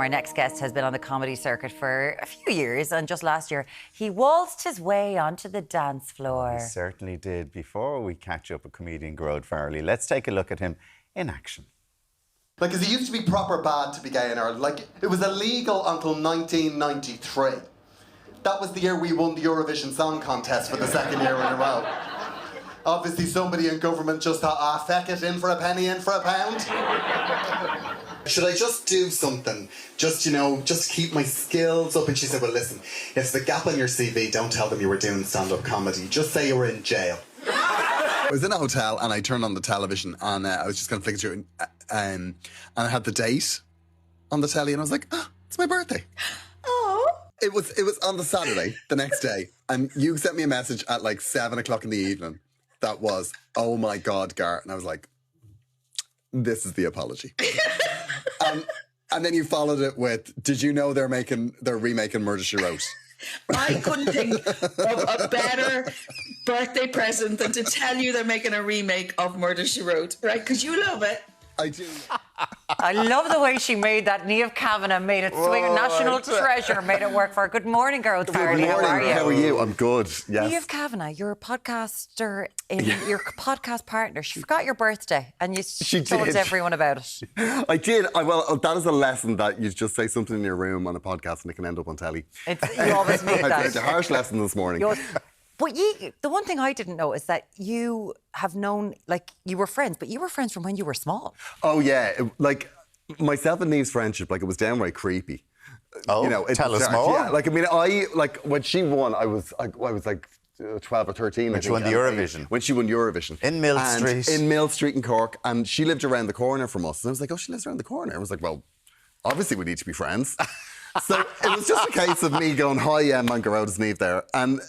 Our next guest has been on the comedy circuit for a few years, and just last year he waltzed his way onto the dance floor. He certainly did. Before we catch up with comedian Gearoid Farrelly, let's take a look at him in action. Like, 'cause it used to be proper bad to be gay in Ireland. Like, it was illegal until 1993. That was the year we won the Eurovision Song Contest for the second year in a row. Obviously, somebody in government just thought, feck it, in for a penny, in for a pound. Should I just do something? Just, just keep my skills up? And she said, well, listen, if there's a gap on your CV, don't tell them you were doing stand-up comedy. Just say you were in jail. I was in a hotel and I turned on the television and I was just going to flick through and I had the date on the telly and I was like, it's my birthday. Oh. It was on the Saturday, the next day, and you sent me a message at like 7 o'clock in the evening that was, oh my God, Gar. And I was like, this is the apology. And then you followed it with, did you know they're remaking Murder, She Wrote? I couldn't think of a better birthday present than to tell you they're making a remake of Murder, She Wrote, right? Because you love it. I do. I love the way she made that. Niamh Kavanagh made it swing. National treasure made it work for her. Good morning, Gearoid Farrelly. How are you? How are you? I'm good. Yes. Niamh Kavanagh, you're a podcaster, your podcast partner. She forgot your birthday and you told everyone about it. I did. Well, that is a lesson that you just say something in your room on a podcast and it can end up on telly. You always make that. I learned a harsh lesson this morning. But the one thing I didn't know is that you have known, like, you were friends, but you were friends from when you were small. Oh, yeah. Like, myself and Niamh's friendship, like, it was downright creepy. Oh, tell us more. Yeah, when she won, I was like 12 or 13. When she won the Eurovision. When she won Eurovision. In Mill Street. In Mill Street in Cork. And she lived around the corner from us. And I was like, oh, she lives around the corner. I was like, well, obviously we need to be friends. So it was just a case of me going, hi, I'm Gearoid, is Niamh there. And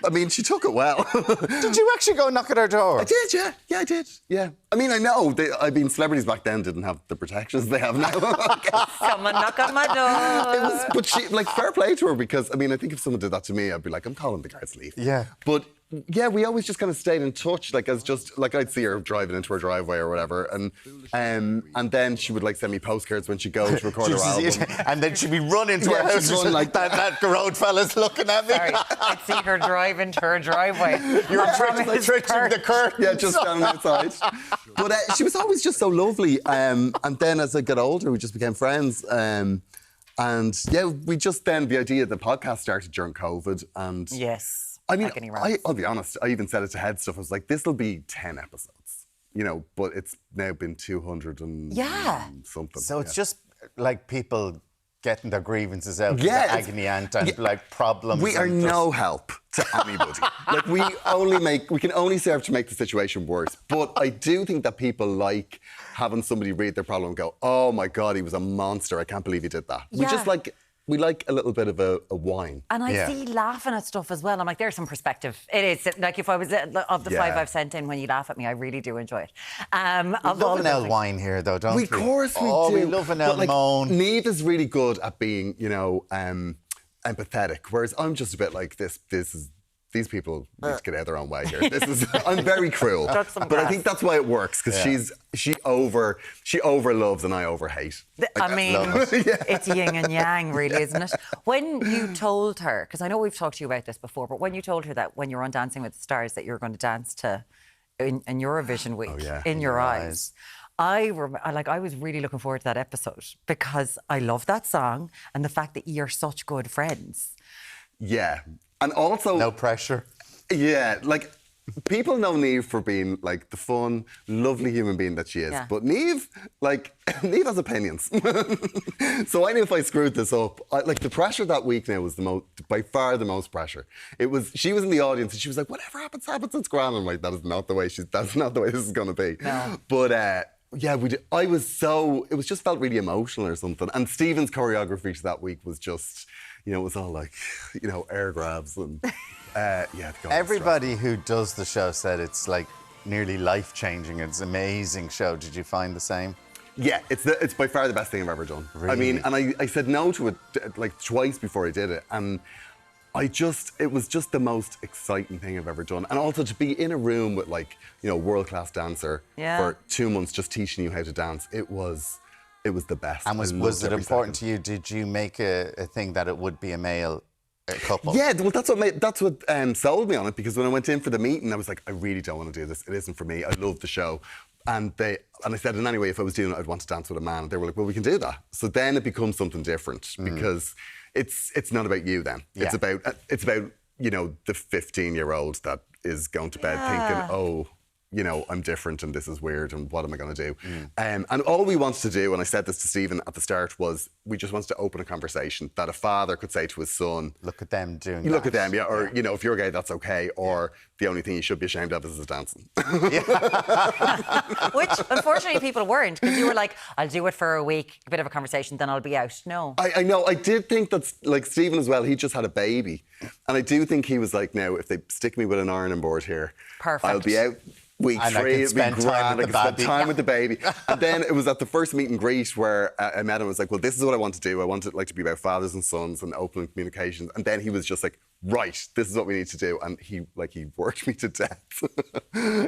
I mean, she took it well. Did you actually go knock at her door? I did, yeah. Yeah, I did, yeah. I mean, I know. Celebrities back then didn't have the protections they have now. Come and knock on my door. But she, like, fair play to her because, I mean, I think if someone did that to me, I'd be like, I'm calling the guards to leave. Yeah. But yeah, we always just kind of stayed in touch, like I'd see her driving into her driveway or whatever, and then she would like send me postcards when she'd go to record her album, and then she'd be running to her house, run like that Gearoid fella's looking at me. Sorry, I'd see her drive into her driveway. You're twitching the curtain. Yeah, just standing outside. But she was always just so lovely, and then as I got older, we just became friends. And yeah, we just then the idea of the podcast started during COVID, and yes. I mean, I'll be honest, I even said it to Head Stuff. I was like, this will be 10 episodes, but it's now been 200 and something. So it's just like people getting their grievances out, the agony aunt and like problems. We are no help to anybody. Like we can only serve to make the situation worse. But I do think that people like having somebody read their problem and go, oh my God, he was a monster. I can't believe he did that. Yeah. We like a little bit of a whine. And I see laughing at stuff as well. I'm like, there's some perspective. It is. Like, if I was of the 5 I've sent in, when you laugh at me, I really do enjoy it. We love an L whine here, though, don't we? Of course we do. Oh, we love an L moan. Niamh is really good at being, empathetic, whereas I'm just a bit like, these people need to get out of their own way here. I'm very cruel. But I think that's why it works, because she over loves and I over hate. It's yin and yang, really, isn't it? When you told her, because I know we've talked to you about this before, but when you told her that when you were on Dancing with the Stars that you were going to dance to in Eurovision week, In Your Eyes. I was really looking forward to that episode because I love that song and the fact that you're such good friends. Yeah. And also... No pressure. Yeah, like, people know Niamh for being, like, the fun, lovely human being that she is. Yeah. But Niamh has opinions. So I knew if I screwed this up... the pressure that week now was by far the most pressure. She was in the audience and she was like, whatever happens, it's grand. I'm like, that's not the way this is going to be. No. But... yeah, it was just felt really emotional or something. And Stephen's choreography to that week was just, it was all like, air grabs and, Everybody who does the show said it's like nearly life-changing. It's an amazing show. Did you find the same? Yeah, it's by far the best thing I've ever done. Really? I mean, and I said no to it like twice before I did it. And it was just the most exciting thing I've ever done. And also to be in a room with world-class dancer for 2 months just teaching you how to dance, it was It was the best. And was it important to you? Did you make a thing that it would be a male couple? Yeah, well, that's what sold me on it, because when I went in for the meeting, I was like, I really don't want to do this. It isn't for me. I love the show. And I said, and anyway, if I was doing it, I'd want to dance with a man. And they were like, well, we can do that. So then it becomes something different, because it's not about you then. Yeah. It's about you know, the 15-year-old that is going to bed thinking, oh, you know, I'm different and this is weird and what am I going to do? And all we wanted to do, and I said this to Stephen at the start, was we just wanted to open a conversation that a father could say to his son. Look at them doing that. Look at them, yeah. Or, you know, if you're gay, that's okay. Or the only thing you should be ashamed of is dancing. Which, unfortunately, people weren't, because you were like, I'll do it for a week, a bit of a conversation, then I'll be out. No. I know. I did think that, like, Stephen as well, he just had a baby. And I do think he was like, now, if they stick me with an ironing board here, perfect. I'll be out. Week and 3, it'd be grand. I could spend time with the baby. And then it was at the first meet and greet where I met him. I was like, well, this is what I want to do. I want it like to be about fathers and sons and open communications. And then he was just like, right, this is what we need to do. And he worked me to death.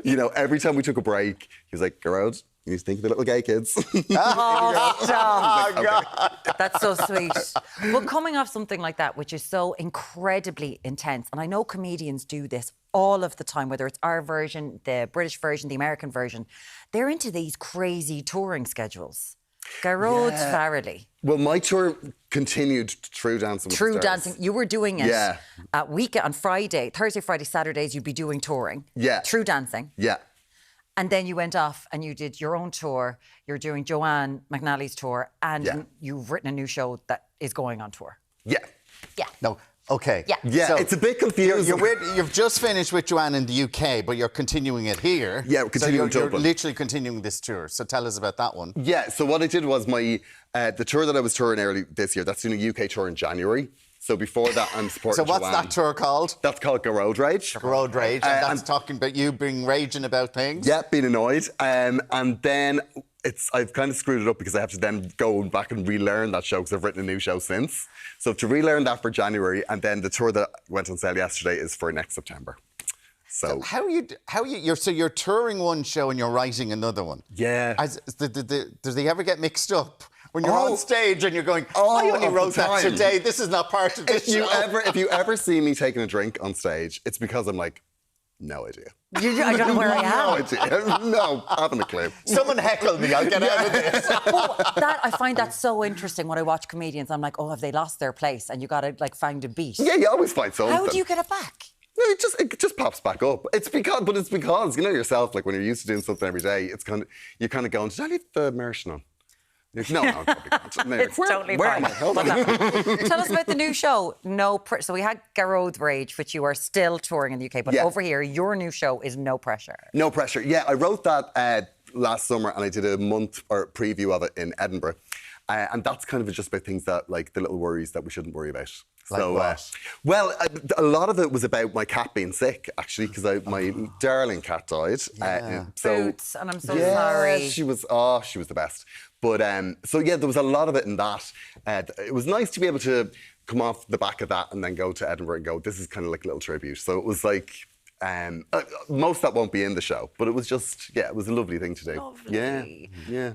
You know, every time we took a break, he was like, Gearoid, you need to think of the little gay kids. Oh, stop. Oh, God. That's so sweet. But coming off something like that, which is so incredibly intense, and I know comedians do this all of the time, whether it's our version, the British version, the American version, they're into these crazy touring schedules. Gearóid Farrelly. Well, my tour continued through Dancing with the Stars. Dancing. You were doing it at weekend, on Friday, Thursday, Friday, Saturdays, you'd be doing touring. Yeah. Through Dancing. Yeah. And then you went off and you did your own tour. You're doing Joanne McNally's tour, and you've written a new show that is going on tour. Yeah. Yeah. No. Okay. Yeah. Yeah, so it's a bit confusing. You've just finished with Joanne in the UK, but you're continuing it here. Yeah, we're continuing you're literally continuing this tour. So tell us about that one. Yeah, so what I did was the tour that I was touring early this year, that's doing a UK tour in January. So before that, I'm supporting So what's Joanne. that tour called? That's called Gearoid Rage. Gearoid Rage, and that's talking about you being raging about things? Yeah, being annoyed. And then I've kind of screwed it up because I have to then go back and relearn that show because I've written a new show since. So to relearn that for January, and then the tour that went on sale yesterday is for next September. So you're touring one show and you're writing another one? Yeah. Does they ever get mixed up? When you're on stage and you're going, I only wrote that today, this is not part of this show. If you ever see me taking a drink on stage, it's because I'm like, no idea. I don't know where I am. No idea. No, haven't a clue. Someone heckle me, I'll get out of this. I find that so interesting when I watch comedians. I'm like, oh, have they lost their place? And you got to like find a beat. Yeah, you always find something. How do you get it back? No, it just pops back up. It's because you know yourself, like when you're used to doing something every day, you're kind of going, did I leave the immersion on? No, it's totally fine. Tell us about the new show. So we had Gearoid Rage, which you are still touring in the UK, but over here, your new show is No Pressure. No Pressure. Yeah, I wrote that last summer, and I did a month or preview of it in Edinburgh, and that's kind of just about things that, like, the little worries that we shouldn't worry about. Like what? Well, a lot of it was about my cat being sick, actually, because my darling cat died. Boots, and I'm so sorry. She was the best. But there was a lot of it in that. It was nice to be able to come off the back of that and then go to Edinburgh and go, this is kind of like a little tribute. So it was like, most of that won't be in the show, but it was just, it was a lovely thing to do. Lovely. Yeah.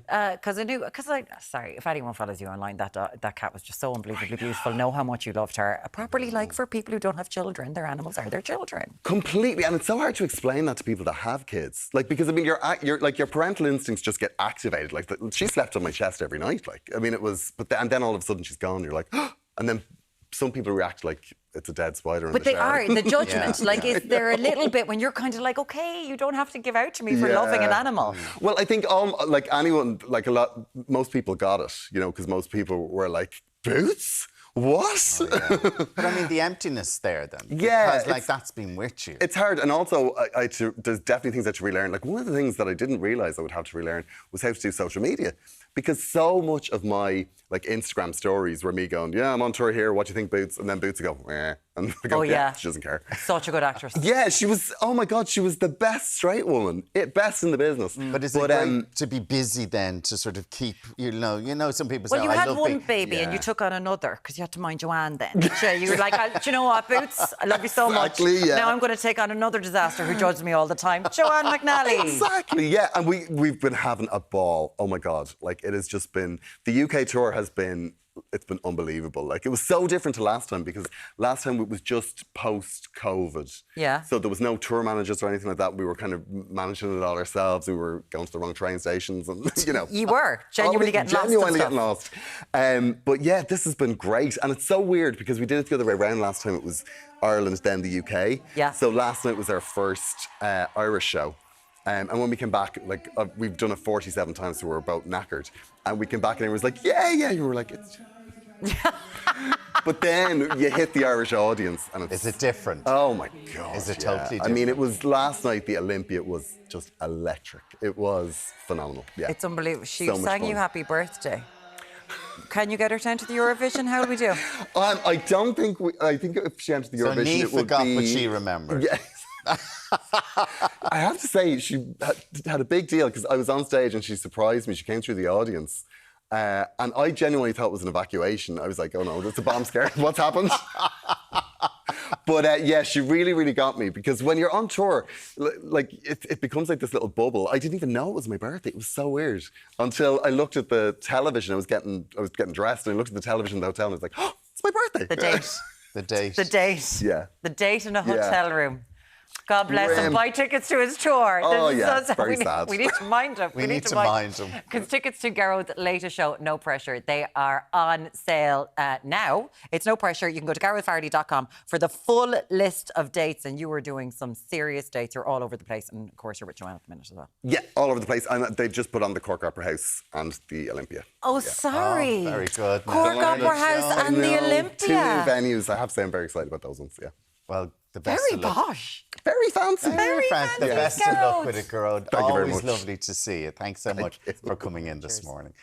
Sorry, if anyone follows you online, that cat was just so unbelievably beautiful. Know how much you loved her. Properly, like, for people who don't have children, their animals are their children. Completely, and it's so hard to explain that to people that have kids. Like, because I mean, your parental instincts just get activated. Like, she slept on my chest every night. Like, I mean, it was, and then all of a sudden she's gone. You're like, and then some people react like it's a dead spider in the shower. The judgment. Is there a little bit when you're kind of like, okay, you don't have to give out to me for loving an animal? Well, I think most people got it, you know, because most people were like, Boots? What? Oh, yeah. But I mean, the emptiness there then. Yeah. Because that's been with you. It's hard. And also, there's definitely things I had to relearn. Like, one of the things that I didn't realise I would have to relearn was how to do social media. Because so much of my like Instagram stories where me going, yeah, I'm on tour here, what do you think, Boots? And then Boots would go, eh. And I go, she doesn't care. Such a good actress. Yeah, she was, oh my God, she was the best straight woman, best in the business. But is it great to be busy then, to sort of keep, you know, some people say, Well, you I had love one being-" baby and you took on another because you had to mind Joanne then. So you were like, do you know what, Boots? I love you so much. Exactly, yeah. Now I'm going to take on another disaster who judges me all the time. Joanne McNally. Exactly, yeah. And we've been having a ball. Oh my God. Like, it has just been, the UK tour has been, it's been unbelievable. Like, it was so different to last time because last time it was just post-COVID. Yeah. So there was no tour managers or anything like that. We were kind of managing it all ourselves. We were going to the wrong train stations and, you know. You were genuinely getting lost. Genuinely getting lost. But yeah, this has been great. And it's so weird because we did it the other way around last time. It was Ireland, then the UK. Yeah. So last night was our first Irish show. And when we came back, like, we've done it 47 times, so we were about knackered. And we came back and it was like, yeah. You were like, it's... But then you hit the Irish audience and it's... Is it different? Oh my God. Is it totally different? I mean, it was last night, the Olympia was just electric. It was phenomenal. Yeah. It's unbelievable. She So much sang you fun. happy birthday. Can you get her down to the Eurovision? How do we do? I don't think I think if she entered the So Eurovision, Niamh it would forgot, be... but she remembered. Yes. I have to say, she had a big deal because I was on stage and she surprised me. She came through the audience. And I genuinely thought it was an evacuation. I was like, oh no, it's a bomb scare. What's happened? But yeah, she really, really got me because when you're on tour, like it becomes like this little bubble. I didn't even know it was my birthday. It was so weird until I looked at the television. I was getting dressed and I looked at the television in the hotel and I was like, oh, it's my birthday. The date. The date. The date. Yeah. The date in a hotel room. God bless him. Grim. Buy tickets to his tour. Oh, This is yeah, so sad. very sad. We need to mind him. We need to mind him. Because tickets to Gearoid's latest show, No Pressure, they are on sale now. It's no pressure. You can go to GearoidFarrelly.com for the full list of dates. And you were doing some serious dates. You're all over the place. And of course, you're with Joanne at the minute as well. Yeah, all over the place. And they've just put on the Cork Opera House and the Olympia. Oh, sorry. Oh, very good. Cork Opera House and the Olympia. Two new venues. I have to say I'm very excited about those ones, yeah. Well, the best Very of luck. posh. Very fancy. Very fancy. The fancy, best of luck Gearoid. with it, Gearoid. Thank you very Always much. lovely to see you. Thanks so much for coming in this morning.